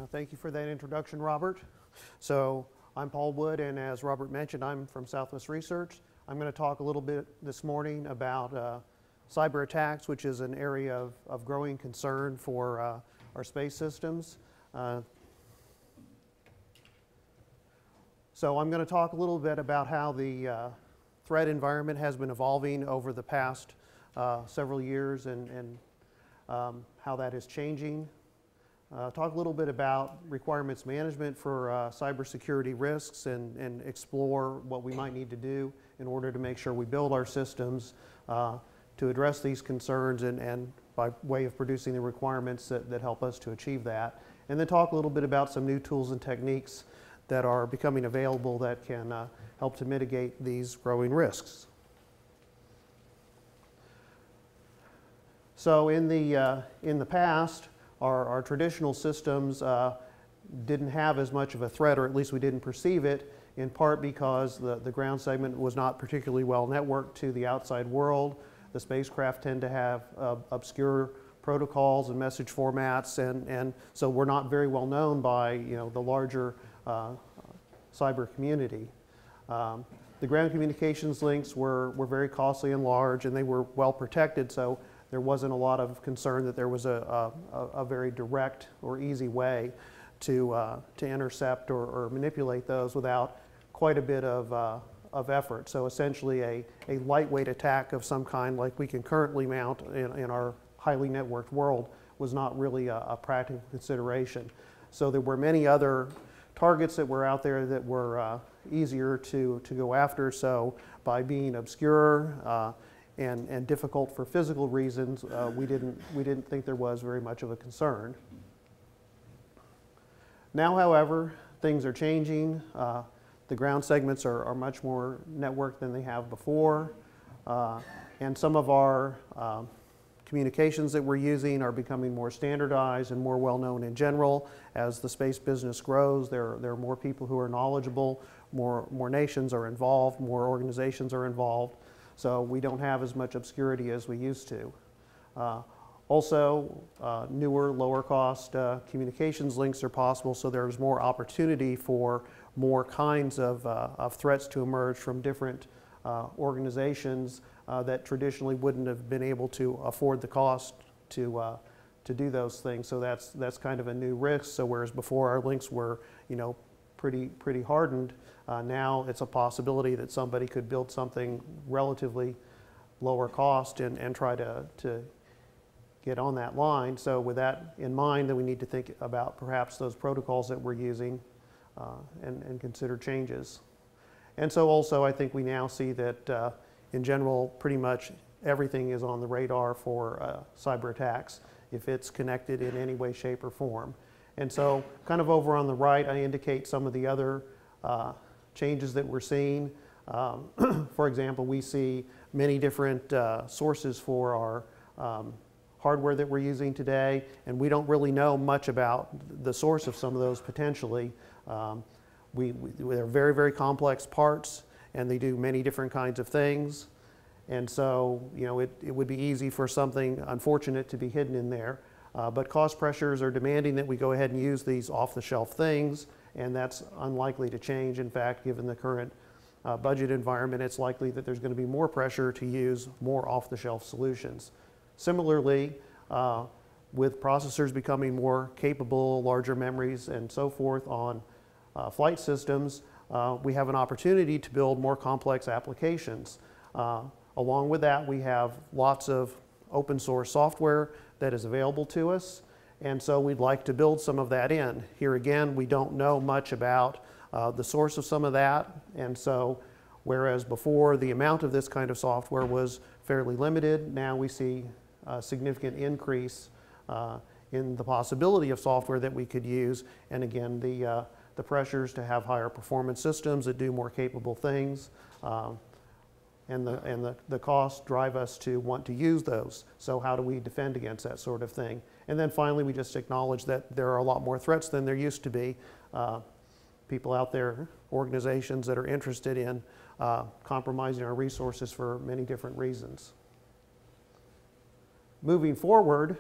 Thank you for that introduction, Robert. So I'm Paul Wood, and as Robert mentioned, I'm from Southwest Research. I'm going to talk a little bit this morning about cyber attacks, which is an area of growing concern for our space systems. So I'm going to talk a little bit about how the threat environment has been evolving over the past several years and how that is changing. Talk a little bit about requirements management for cybersecurity risks and explore what we might need to do in order to make sure we build our systems to address these concerns and by way of producing the requirements that help us to achieve that. And then talk a little bit about some new tools and techniques that are becoming available that can help to mitigate these growing risks. So in the past, our traditional systems didn't have as much of a threat, or at least we didn't perceive it, in part because the ground segment was not particularly well networked to the outside world. The spacecraft tend to have obscure protocols and message formats, and so we're not very well known by the larger cyber community. The ground communications links were very costly and large, and they were well protected, so there wasn't a lot of concern that there was a very direct or easy way to intercept or manipulate those without quite a bit of effort. So essentially a lightweight attack of some kind like we can currently mount in our highly networked world was not really a practical consideration. So there were many other targets that were out there that were easier to go after. So by being obscure and difficult for physical reasons, we didn't think there was very much of a concern. Now, however, things are changing. The ground segments are much more networked than they have before, and some of our communications that we're using are becoming more standardized and more well known in general. As the space business grows, there are more people who are knowledgeable, more nations are involved, more organizations are involved. So we don't have as much obscurity as we used to. Also, newer, lower cost communications links are possible, so there's more opportunity for more kinds of threats to emerge from different organizations that traditionally wouldn't have been able to afford the cost to do those things. So that's kind of a new risk. So whereas before our links were, pretty hardened, now it's a possibility that somebody could build something relatively lower cost and try to get on that line. So with that in mind, then we need to think about perhaps those protocols that we're using and consider changes. And so also I think we now see that in general pretty much everything is on the radar for cyber attacks if it's connected in any way, shape, or form. And so kind of over on the right, I indicate some of the other changes that we're seeing. For example, we see many different sources for our hardware that we're using today, and we don't really know much about the source of some of those potentially. They're very, very complex parts, and they do many different kinds of things. And so, it would be easy for something unfortunate to be hidden in there. But cost pressures are demanding that we go ahead and use these off-the-shelf things, and that's unlikely to change. In fact, given the current budget environment, it's likely that there's going to be more pressure to use more off-the-shelf solutions. Similarly, with processors becoming more capable, larger memories, and so forth on flight systems, we have an opportunity to build more complex applications. Along with that, we have lots of open source software that is available to us, and so we'd like to build some of that in. Here again, we don't know much about the source of some of that, and so whereas before the amount of this kind of software was fairly limited, now we see a significant increase in the possibility of software that we could use, and again, the pressures to have higher performance systems that do more capable things and the costs drive us to want to use those. So how do we defend against that sort of thing? And then finally, we just acknowledge that there are a lot more threats than there used to be. People out there, organizations that are interested in compromising our resources for many different reasons. Moving forward,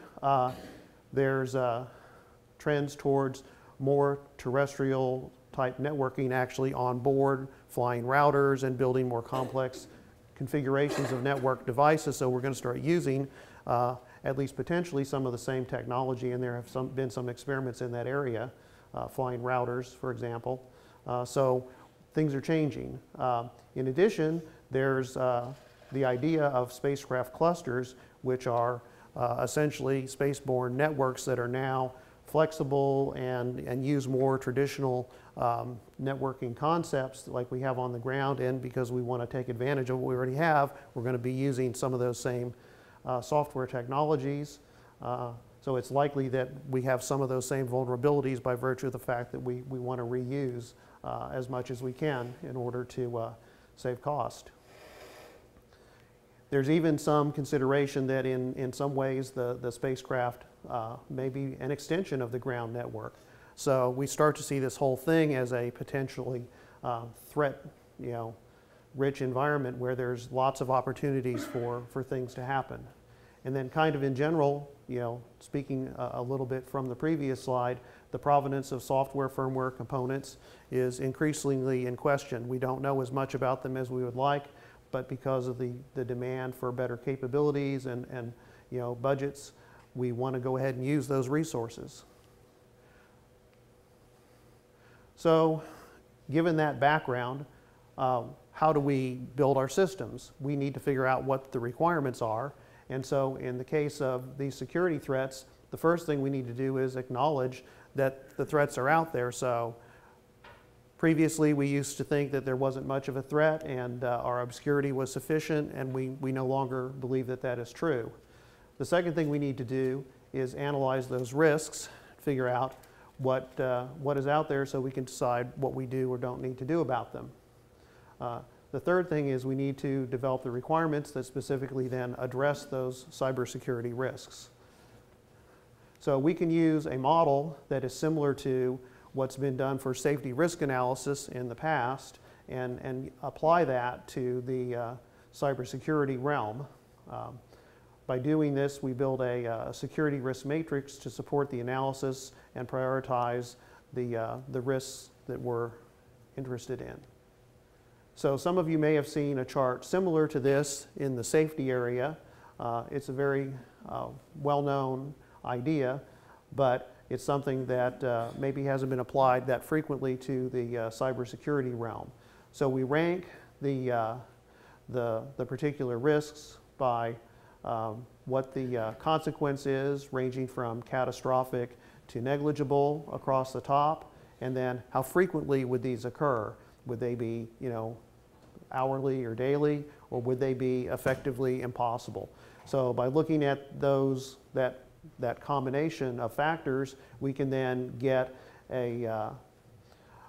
there's trends towards more terrestrial type networking actually on board, flying routers and building more complex configurations of network devices. So we're going to start using at least potentially some of the same technology, and there have been some experiments in that area, flying routers, for example. So things are changing. In addition, there's the idea of spacecraft clusters, which are essentially spaceborne networks that are now flexible and use more traditional networking concepts like we have on the ground. And because we want to take advantage of what we already have, we're going to be using some of those same software technologies. So it's likely that we have some of those same vulnerabilities by virtue of the fact that we want to reuse as much as we can in order to save cost. There's even some consideration that in some ways the spacecraft may be an extension of the ground network. So we start to see this whole thing as a potentially threat, rich environment where there's lots of opportunities for things to happen. And then kind of in general, speaking a little bit from the previous slide, the provenance of software firmware components is increasingly in question. We don't know as much about them as we would like, but because of the demand for better capabilities and budgets, we want to go ahead and use those resources. So given that background, how do we build our systems? We need to figure out what the requirements are. And so in the case of these security threats, the first thing we need to do is acknowledge that the threats are out there. So previously we used to think that there wasn't much of a threat and our obscurity was sufficient, and we no longer believe that that is true. The second thing we need to do is analyze those risks, figure out what is out there so we can decide what we do or don't need to do about them. The third thing is we need to develop the requirements that specifically then address those cybersecurity risks. So we can use a model that is similar to what's been done for safety risk analysis in the past and apply that to the cybersecurity realm. By doing this, we build a security risk matrix to support the analysis and prioritize the risks that we're interested in. So some of you may have seen a chart similar to this in the safety area. It's a very well-known idea, but it's something that maybe hasn't been applied that frequently to the cybersecurity realm. So we rank the particular risks by what the consequence is, ranging from catastrophic to negligible across the top, and then how frequently would these occur? Would they be, hourly or daily, or would they be effectively impossible? So by looking at that combination of factors, we can then get a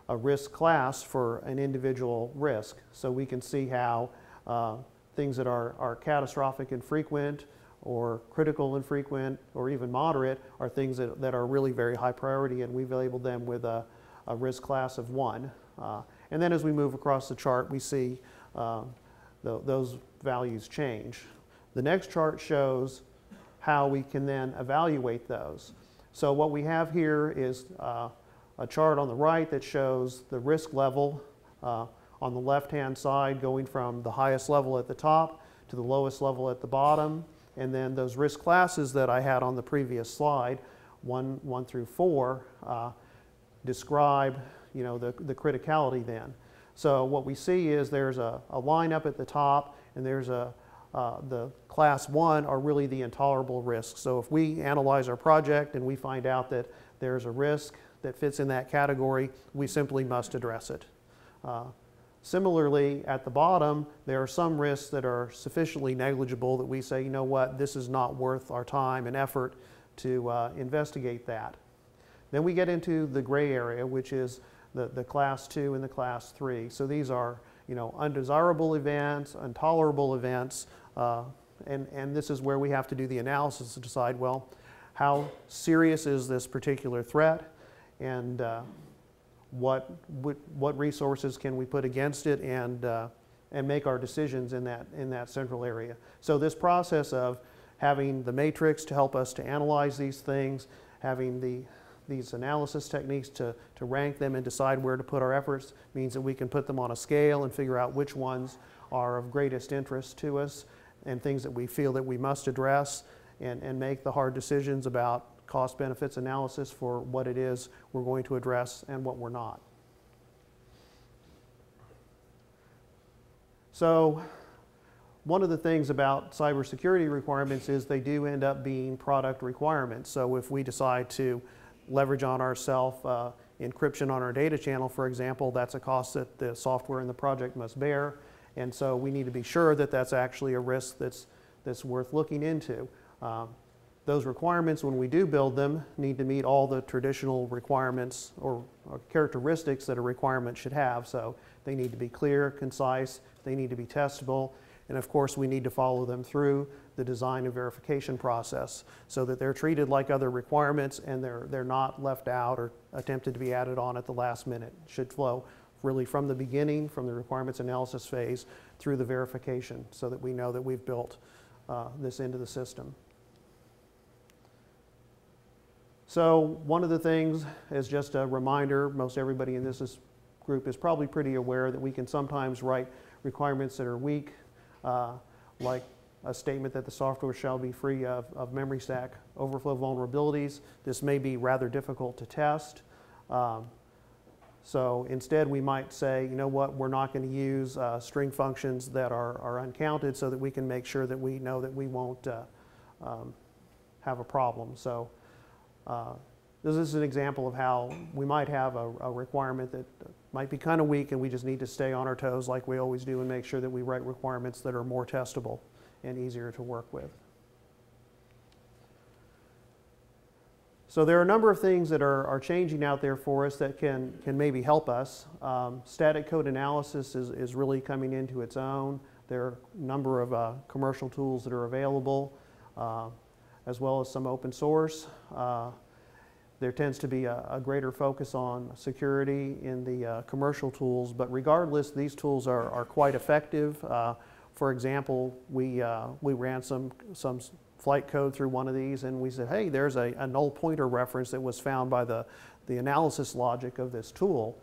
risk class for an individual risk. So we can see how things that are catastrophic and frequent, or critical and frequent, or even moderate, are things that are really very high priority, and we've labeled them with a risk class of 1. And then as we move across the chart, we see those values change. The next chart shows how we can then evaluate those. So what we have here is a chart on the right that shows the risk level on the left-hand side, going from the highest level at the top to the lowest level at the bottom, and then those risk classes that I had on the previous slide, 1 through 4, describe the criticality then. So what we see is there's a line up at the top, and there's the class 1 are really the intolerable risks. So if we analyze our project and we find out that there's a risk that fits in that category, we simply must address it. Similarly, at the bottom, there are some risks that are sufficiently negligible that we say, this is not worth our time and effort to investigate that. Then we get into the gray area, which is the class 2 and the class 3. So these are undesirable events, intolerable events, and this is where we have to do the analysis to decide, well, how serious is this particular threat, and what resources can we put against it, and make our decisions in that central area. So this process of having the matrix to help us to analyze these things, having these analysis techniques to rank them and decide where to put our efforts means that we can put them on a scale and figure out which ones are of greatest interest to us and things that we feel that we must address, and make the hard decisions about cost benefits analysis for what it is we're going to address and what we're not. So one of the things about cybersecurity requirements is they do end up being product requirements. So if we decide to leverage on ourselves encryption on our data channel, for example, that's a cost that the software in the project must bear. And so we need to be sure that that's actually a risk that's worth looking into. Those requirements, when we do build them, need to meet all the traditional requirements or characteristics that a requirement should have. So they need to be clear, concise, they need to be testable, and of course we need to follow them through the design and verification process so that they're treated like other requirements and they're not left out or attempted to be added on at the last minute. It should flow really from the beginning, from the requirements analysis phase through the verification so that we know that we've built this into the system. So one of the things is just a reminder, most everybody in this group is probably pretty aware that we can sometimes write requirements that are weak, like a statement that the software shall be free of memory stack overflow vulnerabilities. This may be rather difficult to test. So instead we might say, you know what, we're not going to use string functions that are uncounted so that we can make sure that we know that we won't have a problem. So this is an example of how we might have a requirement that might be kind of weak and we just need to stay on our toes like we always do and make sure that we write requirements that are more testable and easier to work with. So there are a number of things that are changing out there for us that can maybe help us. Static code analysis is really coming into its own. There are a number of commercial tools that are available, as well as some open source. There tends to be a greater focus on security in the commercial tools, but regardless, these tools are quite effective. For example, we ran some flight code through one of these and we said, hey, there's a null pointer reference that was found by the analysis logic of this tool.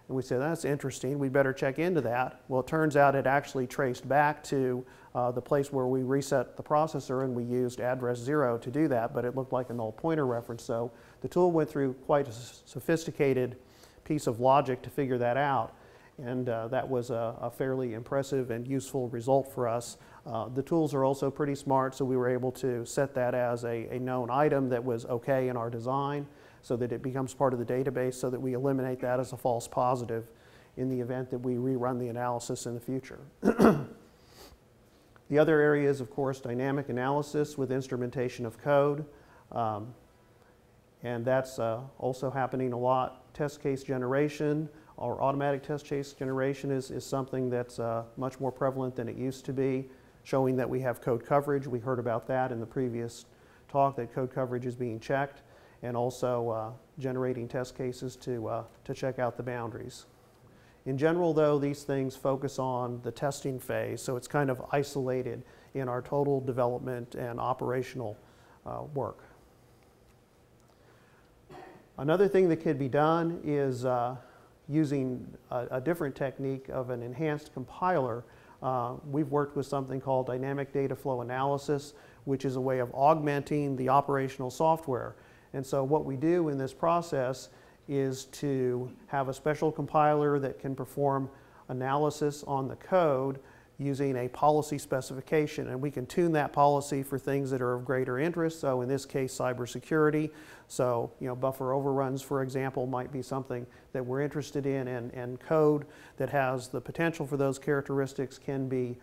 And we said, that's interesting, we better check into that. Well, it turns out it actually traced back to the place where we reset the processor and we used address 0 to do that, but it looked like a null pointer reference. So the tool went through quite a sophisticated piece of logic to figure that out. And that was a fairly impressive and useful result for us. The tools are also pretty smart, so we were able to set that as a known item that was okay in our design so that it becomes part of the database so that we eliminate that as a false positive in the event that we rerun the analysis in the future. The other area is, of course, dynamic analysis with instrumentation of code. And that's also happening a lot. Test case generation or automatic test case generation is something that's much more prevalent than it used to be, showing that we have code coverage. We heard about that in the previous talk, that code coverage is being checked, and also generating test cases to check out the boundaries. In general, though, these things focus on the testing phase, so it's kind of isolated in our total development and operational work. Another thing that could be done is using a different technique of an enhanced compiler. We've worked with something called dynamic data flow analysis, which is a way of augmenting the operational software. And so what we do in this process is to have a special compiler that can perform analysis on the code using a policy specification. And we can tune that policy for things that are of greater interest. So in this case, cybersecurity. So, you know, buffer overruns, for example, might be something that we're interested in, and code that has the potential for those characteristics can be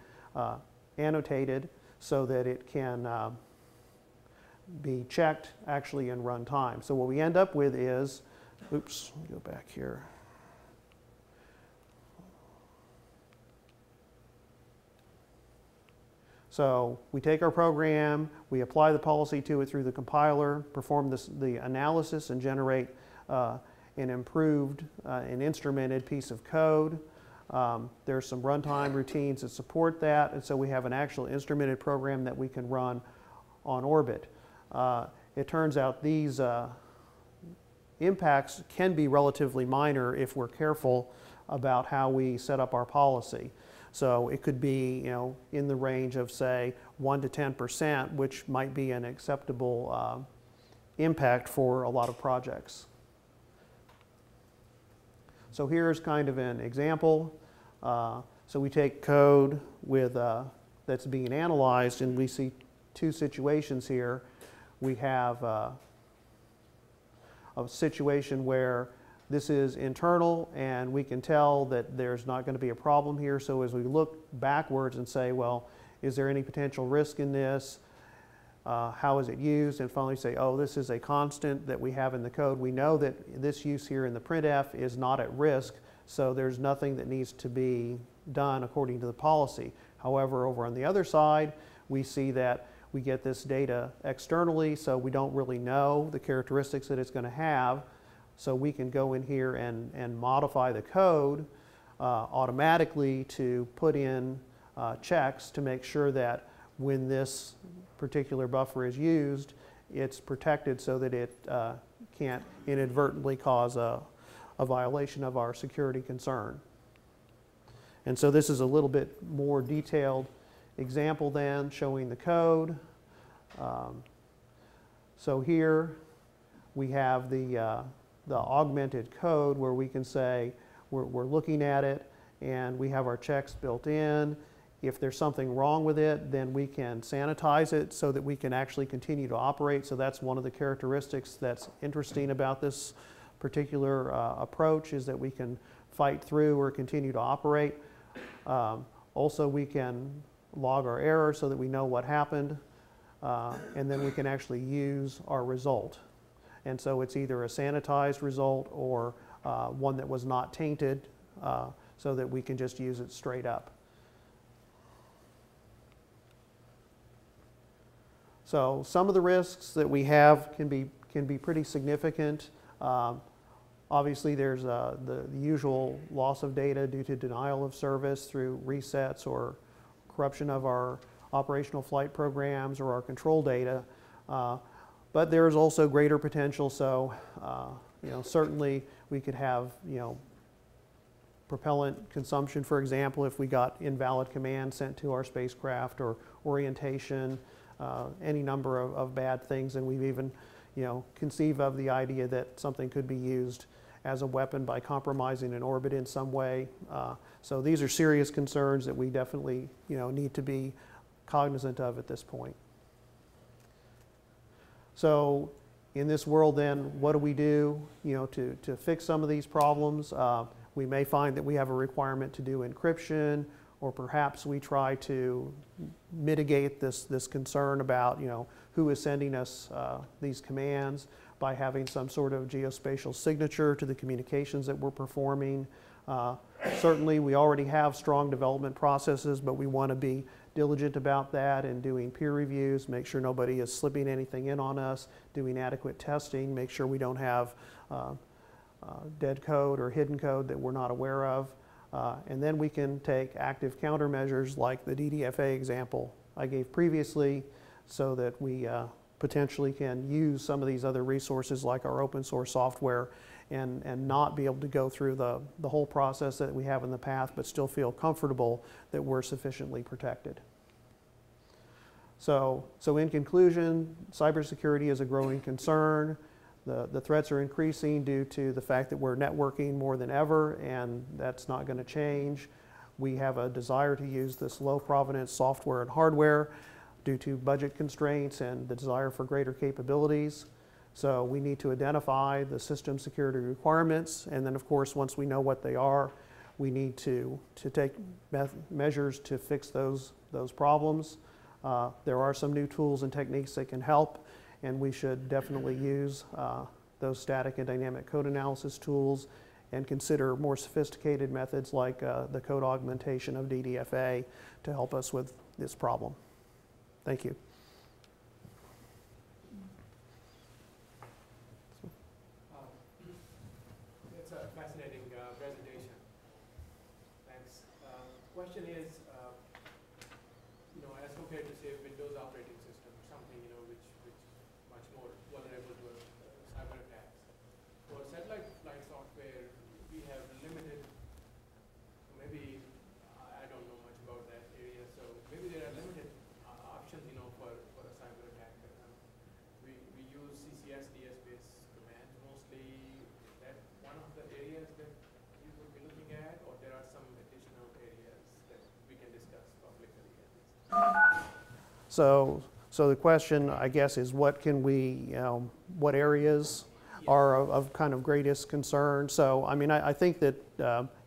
annotated so that it can be checked actually in runtime. So what we end up with is, oops, let me go back here. So we take our program, we apply the policy to it through the compiler, perform the analysis and generate an improved and instrumented piece of code. There's some runtime routines that support that, and so we have an actual instrumented program that we can run on orbit. It turns out these impacts can be relatively minor if we're careful about how we set up our policy. So it could be, in the range of, say, 1 to 10%, which might be an acceptable impact for a lot of projects. So here's kind of an example. So we take code with that's being analyzed, and we see two situations here. We have a situation where this is internal, and we can tell that there's not going to be a problem here. So as we look backwards and say, well, is there any potential risk in this? How is it used? And finally say, oh, this is a constant that we have in the code. We know that this use here in the printf is not at risk, so there's nothing that needs to be done according to the policy. However, over on the other side, we see that we get this data externally, so we don't really know the characteristics that it's going to have. So we can go in here and modify the code automatically to put in checks to make sure that when this particular buffer is used, it's protected so that it can't inadvertently cause a violation of our security concern. And so this is a little bit more detailed example then, showing the code. So here we have the augmented code where we can say we're looking at it and we have our checks built in. If there's something wrong with it, then we can sanitize it so that we can actually continue to operate. So that's one of the characteristics that's interesting about this particular approach, is that we can fight through or continue to operate. Also, we can log our error so that we know what happened, and then we can actually use our result. And so it's either a sanitized result or one that was not tainted, so that we can just use it straight up. So some of the risks that we have can be pretty significant. Obviously, there's the usual loss of data due to denial of service through resets or corruption of our operational flight programs or our control data. But there's also greater potential. So, certainly we could have, propellant consumption, for example, if we got invalid commands sent to our spacecraft, or orientation, any number of bad things. And we've even, conceive of the idea that something could be used as a weapon by compromising an orbit in some way. So these are serious concerns that we definitely, need to be cognizant of at this point. So in this world then, what do we do, to fix some of these problems? We may find that we have a requirement to do encryption, or perhaps we try to mitigate this concern about, who is sending us these commands by having some sort of geospatial signature to the communications that we're performing. Certainly, we already have strong development processes, but we want to be diligent about that and doing peer reviews, make sure nobody is slipping anything in on us, doing adequate testing, make sure we don't have dead code or hidden code that we're not aware of. And then we can take active countermeasures like the DDFA example I gave previously, so that we potentially can use some of these other resources like our open source software and not be able to go through the whole process that we have in the past, but still feel comfortable that we're sufficiently protected. So in conclusion, cybersecurity is a growing concern. The threats are increasing due to the fact that we're networking more than ever, and that's not going to change. We have a desire to use this low provenance software and hardware due to budget constraints and the desire for greater capabilities. So we need to identify the system security requirements, and then of course once we know what they are, we need to take measures to fix those problems. There are some new tools and techniques that can help, and we should definitely use those static and dynamic code analysis tools and consider more sophisticated methods like the code augmentation of DDFA to help us with this problem. Thank you. It's a fascinating presentation. Thanks. Question is, as compared to say Windows operating system, something which much more vulnerable to cyber attacks. So the question, I guess, is what can we, what areas are of kind of greatest concern? So, I mean, I think that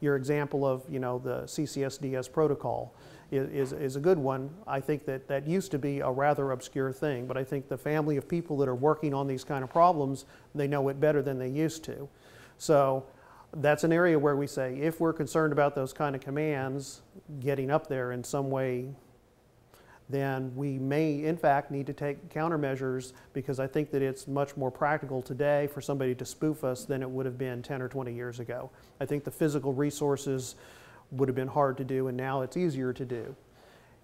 your example of, the CCSDS protocol is a good one. I think that used to be a rather obscure thing, but I think the family of people that are working on these kind of problems, they know it better than they used to. So that's an area where we say, if we're concerned about those kind of commands getting up there in some way, then we may, in fact, need to take countermeasures, because I think that it's much more practical today for somebody to spoof us than it would have been 10 or 20 years ago. I think the physical resources would have been hard to do, and now it's easier to do.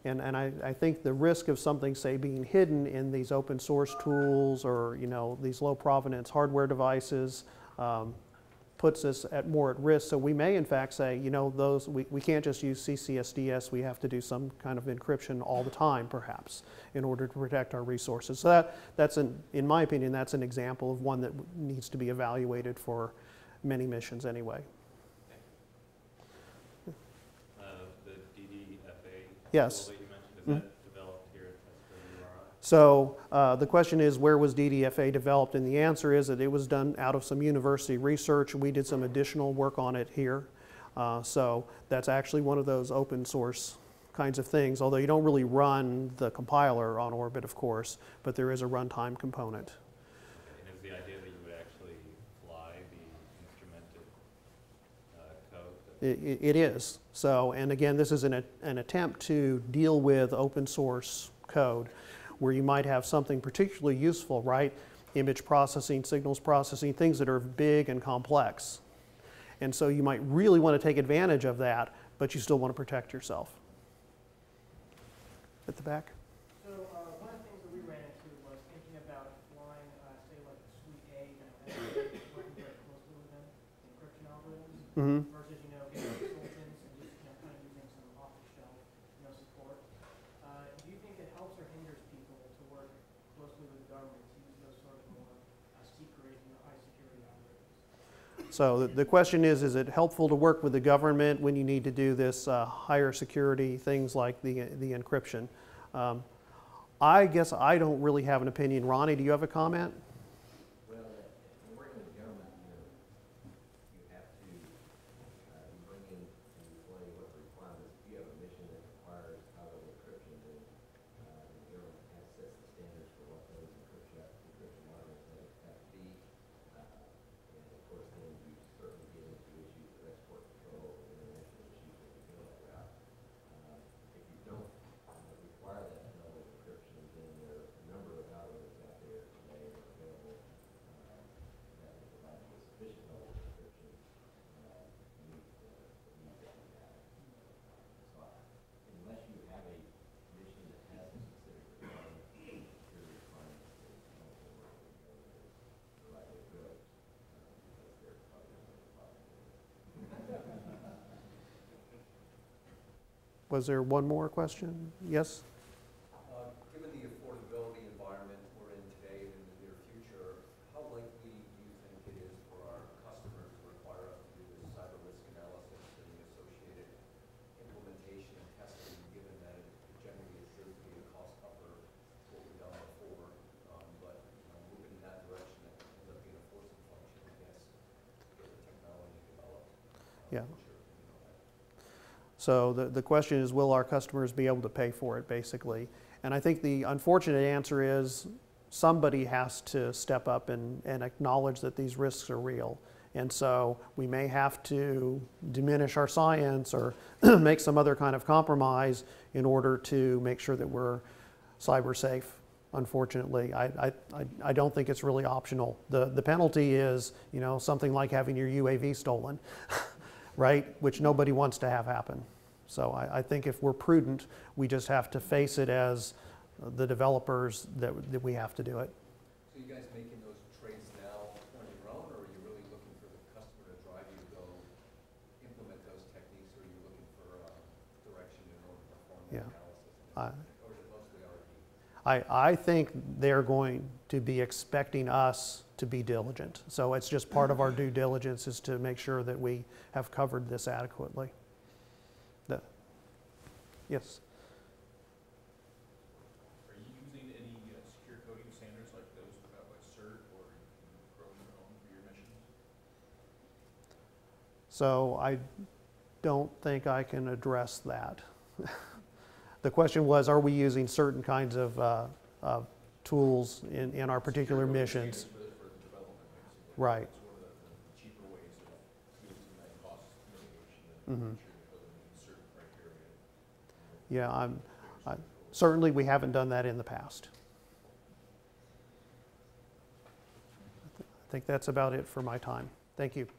And I think the risk of something, say, being hidden in these open source tools or, these low provenance hardware devices puts us more at risk. So we may, in fact, say, we can't just use CCSDS. We have to do some kind of encryption all the time, perhaps, in order to protect our resources. So in my opinion, that's an example of one that needs to be evaluated for many missions anyway. The DDFA Yes. tool that you mentioned, is that developed here at SWRI? So the question is, where was DDFA developed? And the answer is that it was done out of some university research. We did some additional work on it here. So that's actually one of those open source kinds of things, although you don't really run the compiler on Orbit, of course, but there is a runtime component. And is the idea that you would actually fly the instrumented code? It is. So, and again, this is an attempt to deal with open source code, where you might have something particularly useful, right? Image processing, signals processing, things that are big and complex. And so you might really want to take advantage of that, but you still want to protect yourself. At the back? So one of the things that we ran into was thinking about flying, say, like a Suite A, working very closely with them, encryption algorithms, Mm-hmm. versus, getting consultants and just, kind of using some off-the-shelf, support. Do you think it helps or hinders people to work closely with the government to use those sort of more secret, high-security algorithms? So the question is it helpful to work with the government when you need to do this higher security things like the encryption? I guess I don't really have an opinion. Ronnie, do you have a comment? Well, in working with the government, you have to bring into play what the requirements. If you have a mission that requires high-level encryption, then the government has sets the standards for what those encryption levels have to be. And of course, then you certainly get into issues of export control and international issues that go that route. If you don't require that level of encryption, then there are a number of algorithms out there today that are available that will provide you a sufficient level of encryption to meet the needs that you have. So unless you have a mission that has a specific requirement, security requirements, that you don't work with the government is the right way to go, because they're probably not going to follow it. Was there one more question? Yes? Given the affordability environment we're in today and in the near future, how likely do you think it is for our customers to require us to do this cyber risk analysis and the associated implementation and testing, given that it generally appears to be a cost upper to what we've done before, but moving in that direction, that ends up being a forcing function, I guess, to get the technology developed. Yeah. Sure. So the question is, will our customers be able to pay for it, basically? And I think the unfortunate answer is somebody has to step up and acknowledge that these risks are real. And so we may have to diminish our science or make some other kind of compromise in order to make sure that we're cyber safe. Unfortunately, I don't think it's really optional. The penalty is, something like having your UAV stolen, right? Which nobody wants to have happen. So I think if we're prudent, we just have to face it as the developers that we have to do it. So you guys making those trades now on your own, or are you really looking for the customer to drive you to go implement those techniques, or are you looking for direction in order to perform the analysis? Or is it mostly R&D? I think they're going to be expecting us to be diligent. So it's just part of our due diligence is to make sure that we have covered this adequately. Are Yes? So I don't think I can address that. The question was, are we using certain kinds of tools in our particular missions? Right. It's one of the cheaper ways of doing some of that cost mitigation and Mhm. making sure you're building certain criteria. Yeah, certainly we haven't done that in the past. I think that's about it for my time. Thank you.